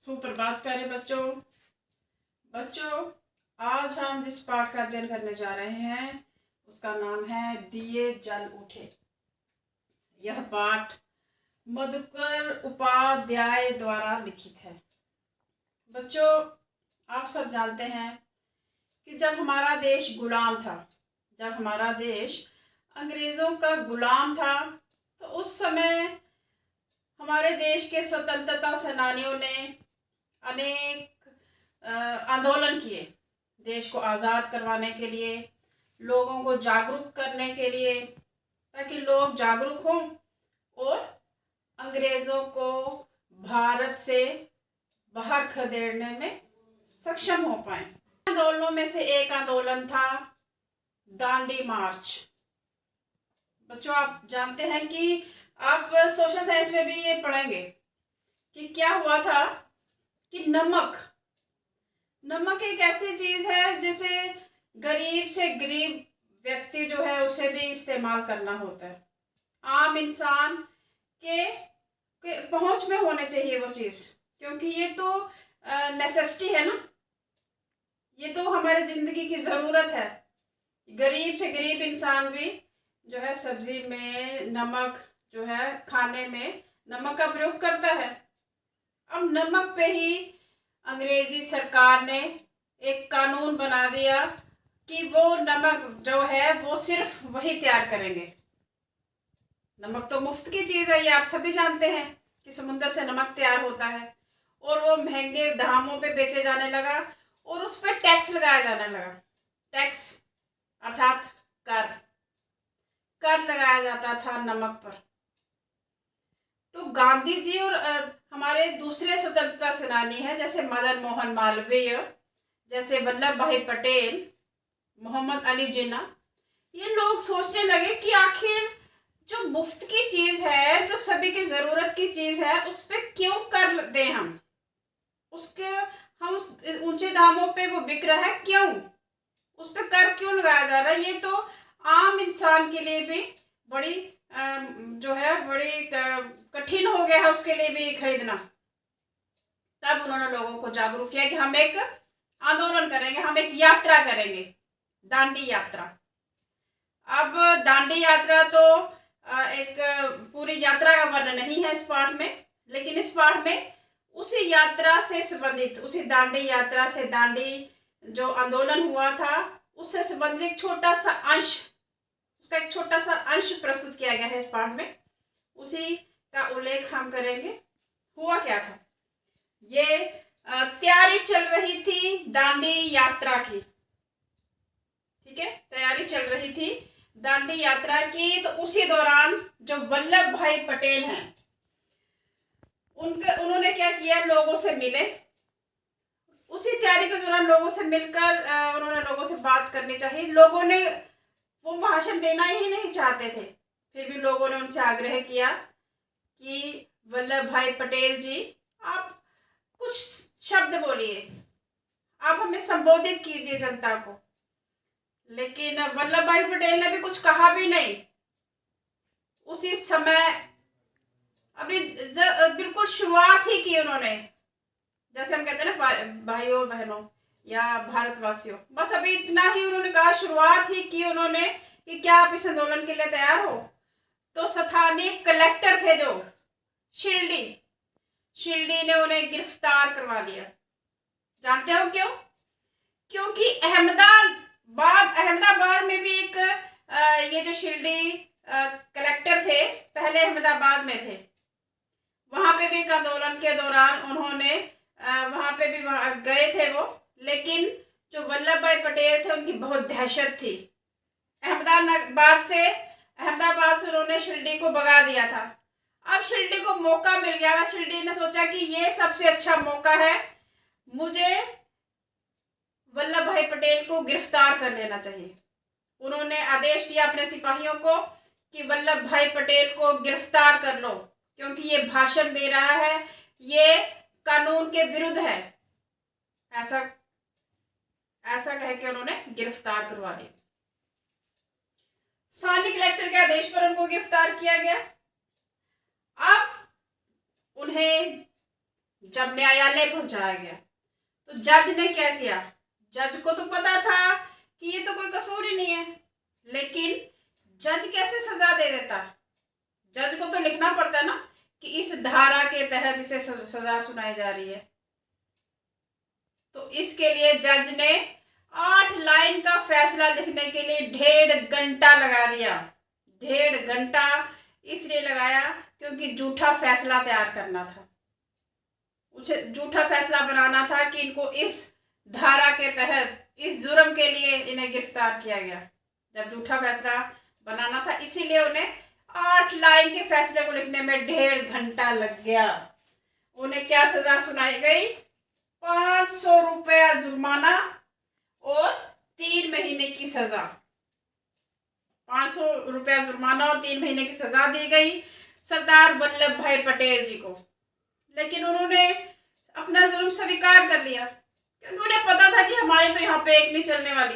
सुप्रभात प्यारे बच्चों। आज हम जिस पाठ का अध्ययन करने जा रहे हैं उसका नाम है दिए जल उठे। यह पाठ मधुकर उपाध्याय द्वारा लिखित है। बच्चों, आप सब जानते हैं कि जब हमारा देश गुलाम था, जब हमारा देश अंग्रेज़ों का गुलाम था, तो उस समय हमारे देश के स्वतंत्रता सेनानियों ने अनेक आंदोलन किए। देश को आज़ाद करवाने के लिए, लोगों को जागरूक करने के लिए, ताकि लोग जागरूक हों और अंग्रेज़ों को भारत से बाहर खदेड़ने में सक्षम हो पाए। आंदोलनों में से एक आंदोलन था दांडी मार्च। बच्चों, आप जानते हैं कि आप सोशल साइंस में भी ये पढ़ेंगे कि क्या हुआ था कि नमक एक ऐसी चीज है जिसे गरीब से गरीब व्यक्ति जो है उसे भी इस्तेमाल करना होता है। आम इंसान के पहुंच में होने चाहिए वो चीज, क्योंकि ये तो नेसेसिटी है ना, ये तो हमारी जिंदगी की जरूरत है। गरीब से गरीब इंसान भी जो है सब्जी में नमक, जो है खाने में नमक का प्रयोग करता है। अब नमक पे ही अंग्रेजी सरकार ने एक कानून बना दिया कि वो नमक जो है वो सिर्फ वही तैयार करेंगे। नमक तो मुफ्त की चीज़ है, ये आप सभी जानते हैं कि समुद्र से नमक तैयार होता है और वो महंगे दामों पे बेचे जाने लगा और उस पर टैक्स लगाया जाने लगा। टैक्स अर्थात कर लगाया जाता था नमक पर। तो गांधी जी और हमारे दूसरे स्वतंत्रता सेनानी हैं जैसे मदन मोहन मालवीय, जैसे वल्लभ भाई पटेल, मोहम्मद अली जिन्ना, ये लोग सोचने लगे कि आखिर जो मुफ्त की चीज है, जो सभी की जरूरत की चीज है, उस पर क्यों कर दें हम उस ऊंचे दामों पे वो बिक रहा है, क्यों उस पर कर क्यों लगाया जा रहा है? ये तो आम इंसान के लिए भी बड़ी जो है बड़ी कठिन हो गया है उसके लिए भी खरीदना। तब उन्होंने लोगों को जागरूक किया कि हम एक आंदोलन करेंगे, हम एक यात्रा करेंगे, दांडी यात्रा। अब दांडी यात्रा तो एक पूरी यात्रा का वर्णन नहीं है इस पाठ में, लेकिन इस पाठ में उसी यात्रा से संबंधित, उसी दांडी यात्रा से, दांडी जो आंदोलन हुआ था उससे संबंधित एक छोटा सा अंश, उसका एक छोटा सा अंश प्रस्तुत किया गया है इस पाठ में। उसी का उल्लेख हम करेंगे। हुआ क्या था? ये तैयारी चल रही थी दांडी यात्रा की, ठीक है, तैयारी चल रही थी दांडी यात्रा की। तो उसी दौरान जो वल्लभ भाई पटेल हैं, उन्होंने क्या किया, लोगों से मिले। उसी तैयारी के दौरान लोगों से मिलकर उन्होंने लोगों से बात करनी चाहिए। लोगों ने वो भाषण देना ही नहीं चाहते थे, फिर भी लोगों ने उनसे आग्रह किया कि वल्लभ भाई पटेल जी, आप कुछ शब्द बोलिए, आप हमें संबोधित कीजिए जनता को। लेकिन वल्लभ भाई पटेल ने भी कुछ कहा भी नहीं। उसी समय अभी बिल्कुल शुरुआत ही की उन्होंने, जैसे हम कहते हैं ना भाइयों बहनों या भारतवासियों, बस अभी इतना ही उन्होंने कहा, शुरुआत ही की उन्होंने कि क्या आप इस आंदोलन के लिए तैयार हो? तो स्थानीय कलेक्टर थे जो शिल्डी ने उन्हें गिरफ्तार करवा लिया। जानते हो क्यों? क्योंकि अहमदाबाद में भी एक ये जो शिल्डी कलेक्टर थे, पहले अहमदाबाद में थे। वहां पे भी एक आंदोलन के दौरान उन्होंने वहां पे भी गए थे वो, लेकिन जो वल्लभ भाई पटेल थे उनकी बहुत दहशत थी। अहमदाबाद से उन्होंने शिल्डी को भगा दिया था। अब शिल्डी को मौका मिल गया था। शिल्डी ने सोचा कि ये सबसे अच्छा मौका है, मुझे वल्लभ भाई पटेल को गिरफ्तार कर लेना चाहिए। उन्होंने आदेश दिया अपने सिपाहियों को कि वल्लभ भाई पटेल को गिरफ्तार कर लो, क्योंकि ये भाषण दे रहा है, ये कानून के विरुद्ध है। ऐसा कह के उन्होंने गिरफ्तार करवा लिया। स्थानीय कलेक्टर के आदेश पर उनको गिरफ्तार किया गया। अब उन्हें जब न्यायालय पहुंचाया गया तो जज ने क्या किया, जज को तो पता था कि ये तो कोई कसूर ही नहीं है, लेकिन जज कैसे सजा दे देता। जज को तो लिखना पड़ता ना कि इस धारा के तहत इसे सजा सुनाई जा रही है। तो इसके लिए जज ने 8 लाइन का फैसला लिखने के लिए 1.5 घंटा लगा दिया। 1.5 घंटा इसलिए लगाया क्योंकि झूठा फैसला तैयार करना था, उसे झूठा फैसला बनाना था कि इनको इस धारा के तहत इस जुर्म के लिए इन्हें गिरफ्तार किया गया। जब झूठा फैसला बनाना था इसीलिए उन्हें 8 लाइन के फैसले को लिखने में 1.5 घंटा लग गया। उन्हें क्या सजा सुनाई गई, 500 रुपया जुर्माना और 3 महीने की सजा। 500 रुपया जुर्माना और 3 महीने की सजा दी गई सरदार वल्लभ भाई पटेल जी को। लेकिन उन्होंने अपना जुर्म स्वीकार कर लिया क्योंकि उन्हें पता था कि हमारी तो यहाँ पे एक नहीं चलने वाली,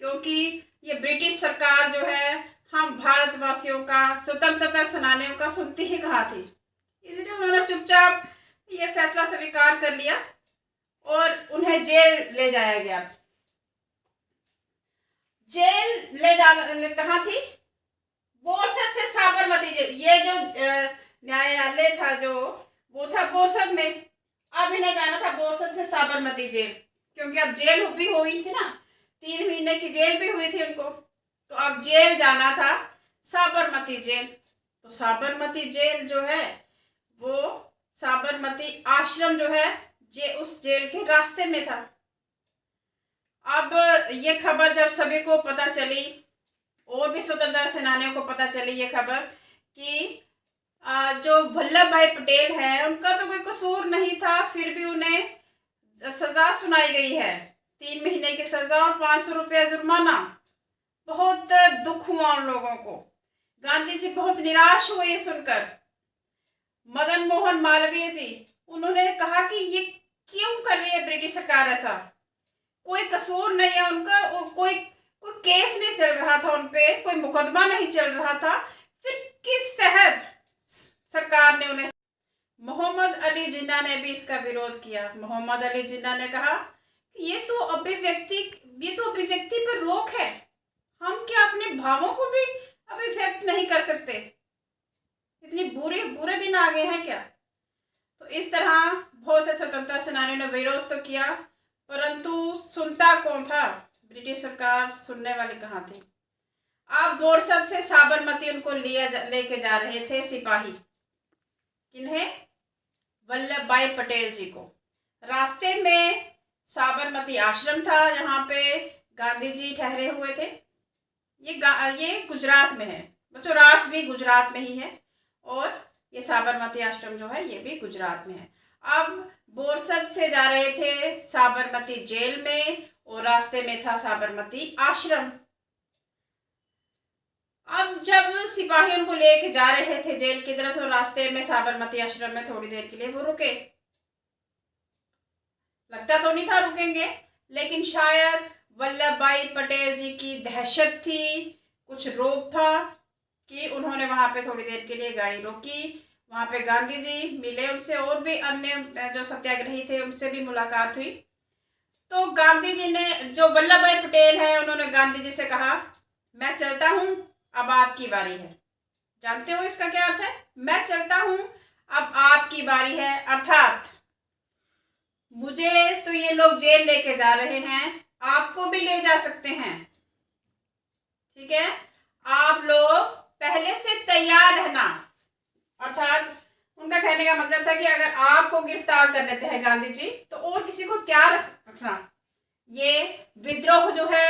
क्योंकि ये ब्रिटिश सरकार जो है हम भारतवासियों का, स्वतंत्रता सेनानियों का सुनती ही कहा थी। इसलिए उन्होंने चुपचाप ये फैसला स्वीकार कर लिया और उन्हें जेल ले जाया गया। जेल ले जाना कहाँ थी, बोरसद से साबरमती जेल। ये जो न्यायालय था जो वो था बोरसद में, अब इन्हें जाना था बोरसद से साबरमती जेल, क्योंकि अब जेल भी हुई थी ना, 3 महीने की जेल भी हुई थी उनको, तो अब जेल जाना था साबरमती जेल। तो साबरमती जेल जो है वो साबरमती आश्रम जो है उस जेल के रास्ते में था। अब ये खबर जब सभी को पता चली और भी स्वतंत्रता सेनानियों को पता चली ये खबर कि जो वल्लभ भाई पटेल है उनका तो कोई कसूर नहीं था, फिर भी उन्हें सजा सुनाई गई है, 3 महीने की सजा और 500 रुपया जुर्माना। बहुत दुख हुआ उन लोगों को। गांधी जी बहुत निराश हुए ये सुनकर। मदन मोहन मालवीय जी, उन्होंने कहा कि ये क्यों कर रही है ब्रिटिश सरकार ऐसा, कोई कसूर नहीं है उनका, कोई केस नहीं चल रहा था उनपे, कोई मुकदमा नहीं चल रहा था, फिर किस तहत सरकार ने उन्हें। मोहम्मद अली जिन्ना ने भी इसका विरोध किया। मोहम्मद अली जिन्ना ने कहा कि ये तो अभिव्यक्ति पर रोक है, हम क्या अपने भावों को भी अभिव्यक्त नहीं कर सकते, इतनी बुरे दिन आ गए हैं क्या। तो इस तरह बहुत से स्वतंत्रता सेनानियों ने विरोध तो किया, परंतु सुनता कौन था, ब्रिटिश सरकार सुनने वाली कहाँ थी। अब बोरसद से साबरमती उनको लेके जा रहे थे सिपाही, किन्हें, वल्लभ भाई पटेल जी को। रास्ते में साबरमती आश्रम था जहाँ पे गांधी जी ठहरे हुए थे। ये गुजरात में है बच्चों, रास भी गुजरात में ही है और ये साबरमती आश्रम जो है ये भी गुजरात में है। अब बोरसद से जा रहे थे साबरमती जेल में और रास्ते में था साबरमती आश्रम। अब जब सिपाही उनको लेके जा रहे थे जेल की तरफ तो रास्ते में साबरमती आश्रम में थोड़ी देर के लिए वो रुके। लगता तो नहीं था रुकेंगे, लेकिन शायद वल्लभ भाई पटेल जी की दहशत थी, कुछ रोब था कि उन्होंने वहां पे थोड़ी देर के लिए गाड़ी रोकी। वहां पे गांधी जी मिले उनसे, और भी अन्य जो सत्याग्रही थे उनसे भी मुलाकात हुई। तो गांधी जी ने, जो वल्लभ भाई पटेल है, उन्होंने गांधी जी से कहा मैं चलता हूं, अब आपकी बारी है। जानते हो इसका क्या अर्थ है, मैं चलता हूं अब आपकी बारी है, अर्थात मुझे तो ये लोग जेल लेके जा रहे हैं, आपको भी ले जा सकते हैं, ठीक है, आप लोग पहले से तैयार रहना। अर्थात उनका कहने का मतलब था कि अगर आपको गिरफ्तार कर लेते हैं गांधी जी तो और किसी को तैयार रखना। ये विद्रोह जो है,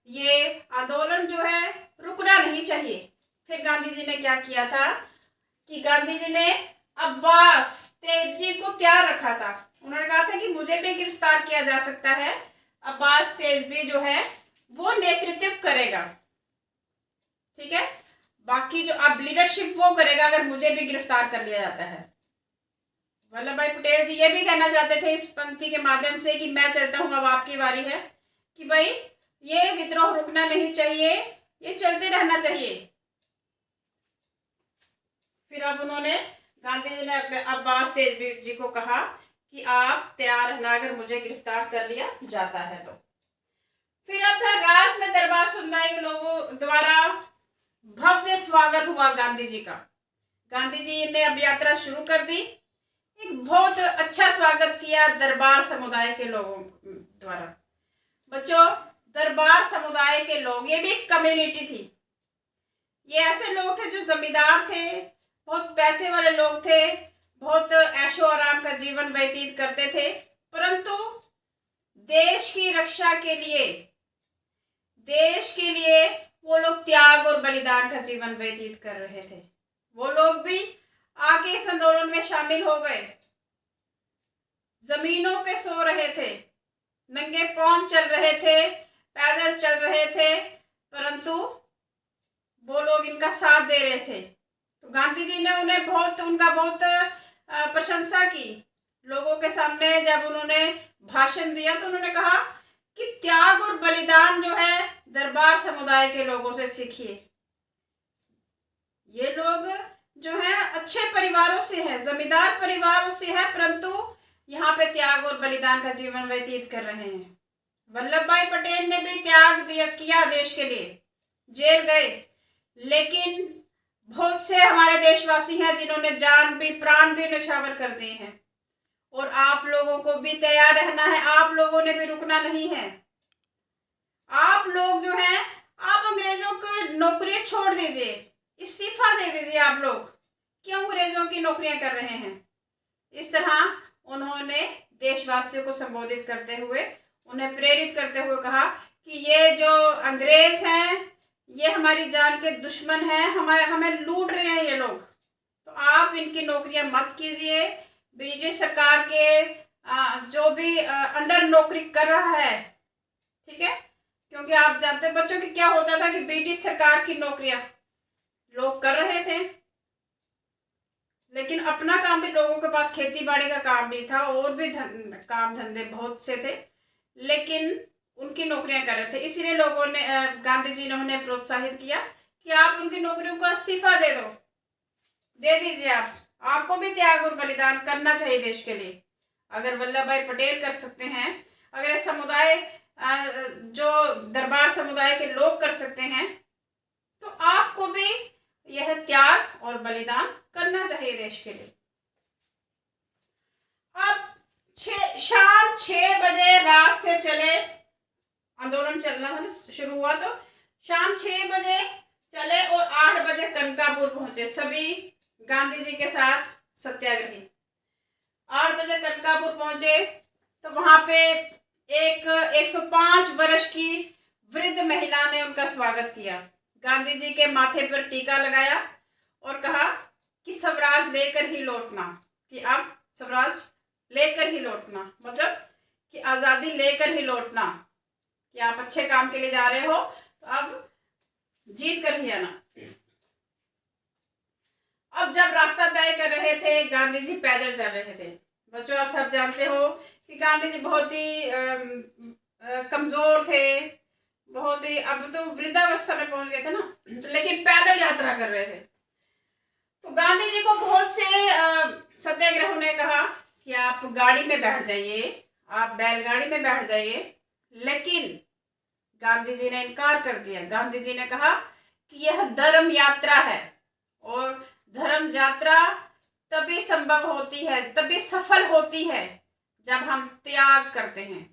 ये आंदोलन जो है रुकना नहीं चाहिए। फिर गांधी जी ने क्या किया था कि गांधी जी ने अब्बास तेजबी को तैयार रखा था। उन्होंने कहा था कि मुझे भी गिरफ्तार किया जा सकता है, अब्बास तेजबी जो है वो नेतृत्व करेगा, ठीक है, बाकी जो अब लीडरशिप वो करेगा अगर मुझे भी गिरफ्तार कर लिया जाता है। वल्लभ भाई पटेल जी ये भी कहना चाहते थे इस पंक्ति के माध्यम से कि मैं चलता हूं अब आपकी बारी है, कि भाई ये विद्रोह रुकना नहीं चाहिए, ये चलते रहना चाहिए। फिर अब उन्होंने, गांधी जी ने अब्बास तेजबी जी को कहा कि आप तैयार रहना अगर मुझे गिरफ्तार कर लिया जाता है तो। फिर अब राज में दरबार समुदाय के लोगों द्वारा भव्य स्वागत हुआ गांधी जी का। गांधी जी ने अब यात्रा शुरू कर दी। एक बहुत अच्छा स्वागत किया दरबार समुदाय के लोगों द्वारा। बच्चों, दरबार समुदाय के लोग, ये भी एक कम्युनिटी थी। ये ऐसे लोग थे जो जमींदार थे, बहुत पैसे वाले लोग थे, बहुत ऐशो आराम का जीवन व्यतीत करते थे, परंतु देश की रक्षा के लिए, देश के लिए वो लोग त्याग और बलिदान का जीवन व्यतीत कर रहे थे। वो लोग भी आगे इस आंदोलन में शामिल हो गए। जमीनों पे सो रहे थे, नंगे पांव चल रहे थे, पैदल चल रहे थे, परंतु वो लोग इनका साथ दे रहे थे। तो गांधी जी ने उनका बहुत प्रशंसा की। लोगों के सामने जब उन्होंने भाषण दिया तो उन्होंने कहा कि त्याग और बलिदान जो है दरबार समुदाय के लोगों से सीखिए। ये लोग जो है अच्छे परिवारों से हैं, जमींदार परिवारों से हैं, परंतु यहाँ पे त्याग और बलिदान का जीवन व्यतीत कर रहे हैं। वल्लभ भाई पटेल ने भी त्याग किया देश के लिए, जेल गए, लेकिन बहुत से हमारे देशवासी हैं जिन्होंने जान भी, प्राण भी न्यौछावर कर दिए हैं। और आप लोगों को भी तैयार रहना है, आप लोगों ने भी रुकना नहीं है। आप लोग जो हैं, आप अंग्रेजों की नौकरी छोड़ दीजिए, इस्तीफा दे दीजिए। आप लोग क्यों अंग्रेजों की नौकरियां कर रहे हैं? इस तरह उन्होंने देशवासियों को संबोधित करते हुए, उन्हें प्रेरित करते हुए कहा कि ये जो अंग्रेज हैं ये हमारी जान के दुश्मन हैं, हमें लूट रहे हैं ये लोग, तो आप इनकी नौकरियां मत कीजिए। ब्रिटिश सरकार के जो भी अंडर नौकरी कर रहा है, ठीक है, क्योंकि आप जानते हैं बच्चों कि क्या होता था कि ब्रिटिश सरकार की नौकरियां लोग कर रहे थे, लेकिन अपना काम भी, लोगों के पास खेती बाड़ी का काम भी था और भी काम धंधे बहुत से थे, लेकिन उनकी नौकरियां कर रहे थे। इसलिए लोगों ने, गांधी जी ने उन्हें प्रोत्साहित किया कि आप उनकी नौकरियों को इस्तीफा दे दो, दे दीजिए। आपको भी त्याग और बलिदान करना चाहिए देश के लिए। अगर वल्लभ भाई पटेल कर सकते हैं, अगर समुदाय जो दरबार समुदाय के लोग कर सकते हैं, तो आपको भी यह त्याग और बलिदान करना चाहिए देश के लिए। अब शाम 6 बजे रात से चले आंदोलन चलना शुरू हुआ, तो शाम 6 बजे चले और 8 बजे कनकापुर पहुंचे सभी गांधी जी के साथ सत्याग्रही। 8 बजे कनकापुर पहुंचे तो वहां पे एक 105 वर्ष की वृद्ध महिला ने उनका स्वागत किया। गांधी जी के माथे पर टीका लगाया और कहा कि स्वराज लेकर ही लौटना, कि अब स्वराज लेकर ही लौटना, मतलब कि आजादी लेकर ही लौटना, कि आप अच्छे काम के लिए जा रहे हो तो अब जीत कर ही आना। अब जब रास्ता तय कर रहे थे, गांधी जी पैदल चल रहे थे। बच्चों, आप सब जानते हो कि गांधी जी बहुत ही कमजोर थे, बहुत ही, अब तो वृद्धावस्था में पहुंच गए थे ना, लेकिन पैदल यात्रा कर रहे थे। तो गांधी जी को बहुत से सत्याग्रहियों ने कहा कि आप गाड़ी में बैठ जाइए, आप बैलगाड़ी में बैठ जाइए, लेकिन गांधी जी ने इनकार कर दिया। गांधी जी ने कहा कि यह धर्म यात्रा है और धर्म यात्रा तभी संभव होती है, तभी सफल होती है जब हम त्याग करते हैं,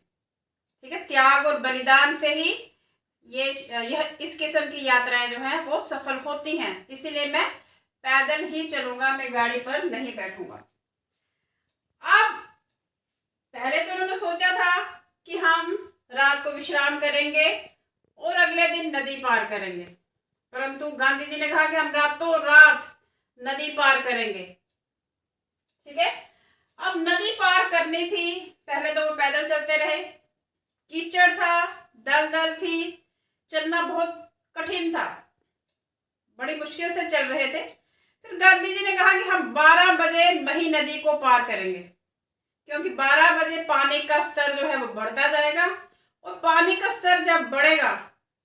ठीक है। त्याग और बलिदान से ही यह इस किस्म की यात्राएं जो हैं वो सफल होती हैं। इसीलिए मैं पैदल ही चलूंगा, मैं गाड़ी पर नहीं बैठूंगा। अब पहले तो उन्होंने सोचा था कि हम रात को विश्राम करेंगे और अगले दिन नदी पार करेंगे, परंतु गांधी जी ने कहा कि हम रातों रात नदी पार करेंगे, ठीक है। अब नदी पार करनी थी, पहले तो वो पैदल चलते रहे, कीचड़ था, दलदल थी, चलना बहुत कठिन था, बड़ी मुश्किल से चल रहे थे। फिर गांधी जी ने कहा कि हम 12 बजे मही नदी को पार करेंगे, क्योंकि 12 बजे पानी का स्तर जो है वो बढ़ता जाएगा, और पानी का स्तर जब बढ़ेगा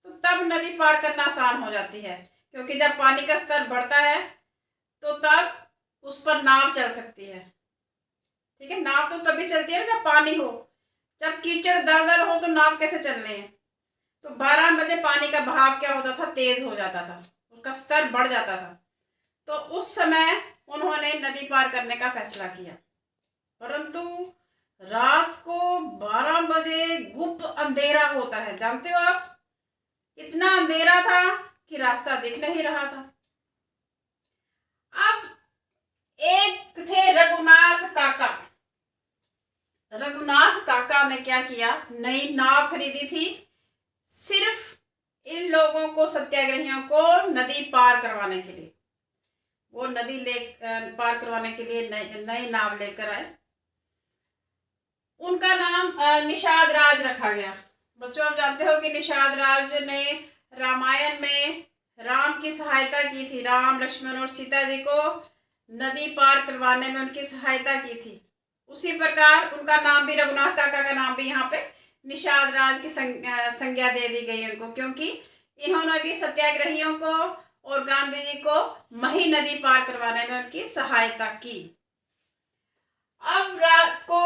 तो तब नदी पार करना आसान हो जाती है, क्योंकि जब पानी का स्तर बढ़ता है तो तब उस पर नाव चल सकती है। ठीक है, नाव तो तभी चलती है ना जब पानी हो, जब कीचड़ दलदल हो तो नाव कैसे चलने हैं। तो 12 बजे पानी का बहाव क्या होता था, तेज हो जाता था, उसका स्तर बढ़ जाता था। तो उस समय उन्होंने नदी पार करने का फैसला किया, परंतु रात को 12 बजे गुप्त अंधेरा होता है, जानते हो आप, इतना अंधेरा था कि रास्ता दिख नहीं रहा था। अब एक थे रघुनाथ काका। रघुनाथ काका ने क्या किया, नई नाव खरीदी थी, सिर्फ इन लोगों को, सत्याग्रहियों को नदी पार करवाने के लिए। वो नदी पार करवाने के लिए नई नाव लेकर आए। उनका नाम निषाद राज रखा गया। बच्चों, आप जानते हो कि निषाद राज ने रामायण में राम की सहायता की थी, राम लक्ष्मण और सीता जी को नदी पार करवाने में उनकी सहायता की थी। उसी प्रकार उनका नाम भी, रघुनाथ काका का नाम भी यहाँ पे निषाद राज की संज्ञा दे दी गई उनको, क्योंकि इन्होंने भी सत्याग्रहियों को और गांधी जी को मही नदी पार करवाने में उनकी सहायता की। अब रात को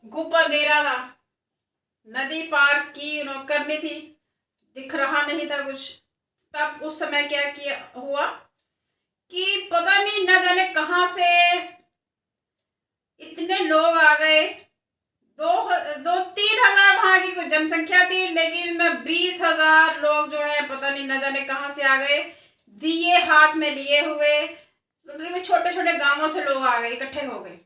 गुप्त अंधेरा था, नदी पार की उन्होंने करनी थी, दिख रहा नहीं था कुछ। तब उस समय क्या किया हुआ कि पता नहीं न जाने कहां से इतने लोग आ गए। 2-3 हजार वहां की कुछ जनसंख्या थी, लेकिन 20,000 लोग जो है पता नहीं न जाने कहां से आ गए, दिए हाथ में लिए हुए। मतलब छोटे छोटे गांवों से लोग आ गए, इकट्ठे हो गए।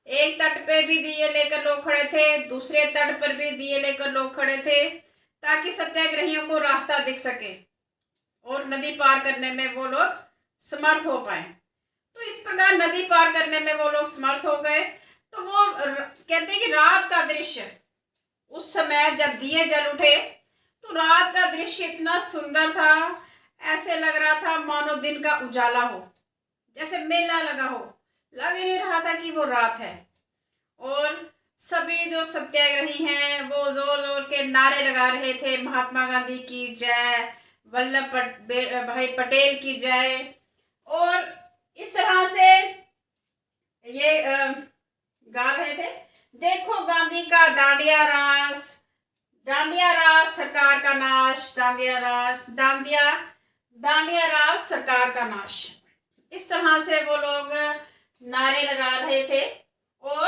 एक तट पे भी दिए लेकर लोग खड़े थे, दूसरे तट पर भी दिए लेकर लोग खड़े थे, ताकि सत्याग्रहियों को रास्ता दिख सके और नदी पार करने में वो लोग समर्थ हो पाए। तो इस प्रकार नदी पार करने में वो लोग समर्थ हो गए। तो वो कहते हैं कि रात का दृश्य, उस समय जब दिए जल उठे तो रात का दृश्य इतना सुंदर था, ऐसे लग रहा था मानो दिन का उजाला हो, जैसे मेला लगा हो, लग ही नहीं रहा था कि वो रात है। और सभी जो सत्याग्रही हैं वो जोर जोर के नारे लगा रहे थे, महात्मा गांधी की जय, वल्लभ भाई पटेल की जय। और इस तरह से ये गा रहे थे, देखो गांधी का दांडिया रास, दांडिया रास सरकार का नाश, दांडिया रास, दांडिया रास सरकार का नाश। इस तरह से वो लोग नारे लगा रहे थे और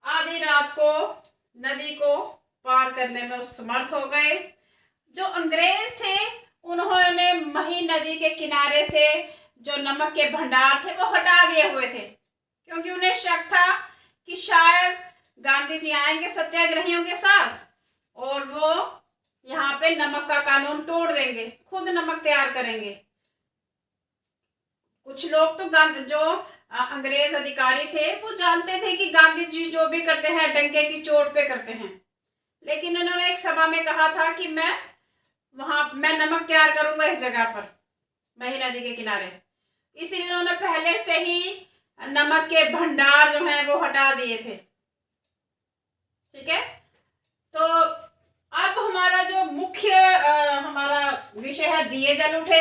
आधी रात को नदी को पार करने में समर्थ हो गए। जो अंग्रेज थे उन्होंने मही नदी के किनारे से जो नमक के भंडार थे वो हटा दिए हुए थे, क्योंकि उन्हें शक था कि शायद गांधी जी आएंगे सत्याग्रहियों के साथ और वो यहाँ पे नमक का कानून तोड़ देंगे, खुद नमक तैयार करेंगे। कुछ लोग तो जो अंग्रेज अधिकारी थे वो जानते थे कि गांधी जी जो भी करते हैं डंके की चोट पे करते हैं, लेकिन इन्होंने एक सभा में कहा था कि मैं नमक तैयार करूंगा इस जगह पर, मही नदी के किनारे। इसीलिए उन्होंने पहले से ही नमक के भंडार जो हैं वो हटा दिए थे। ठीक है, तो अब हमारा जो मुख्य हमारा विषय है दिए जल उठे,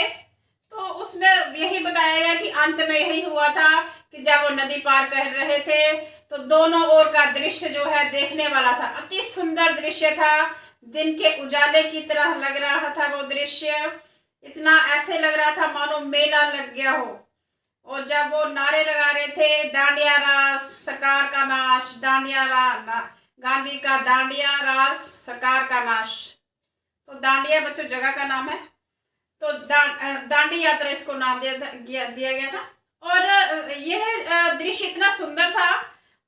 तो उसमें यही बताया गया कि अंत में यही हुआ था कि जब वो नदी पार कर रहे थे तो दोनों ओर का दृश्य जो है देखने वाला था, अति सुंदर दृश्य था, दिन के उजाले की तरह लग रहा था वो दृश्य, इतना ऐसे लग रहा था मानो मेला लग गया हो। और जब वो नारे लगा रहे थे, दांडिया रास सरकार का नाश, गांधी का दांडिया रास सरकार का नाश। तो दांडिया बच्चों जगह का नाम है, तो दांडी यात्रा इसको नाम दिया गया था। और यह दृश्य इतना सुंदर था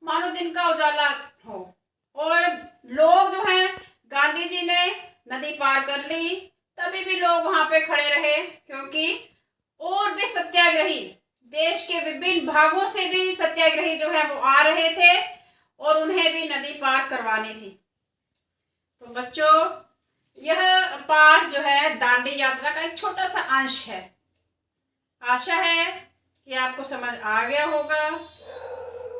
मानो दिन का उजाला हो। और लोग जो हैं, गांधी जी ने नदी पार कर ली, तभी भी लोग वहां पे खड़े रहे, क्योंकि और भी सत्याग्रही देश के विभिन्न भागों से भी सत्याग्रही जो है वो आ रहे थे और उन्हें भी नदी पार करवानी थी। तो बच्चों, यह पाठ जो है दांडी यात्रा का एक छोटा सा अंश है। आशा है कि आपको समझ आ गया होगा।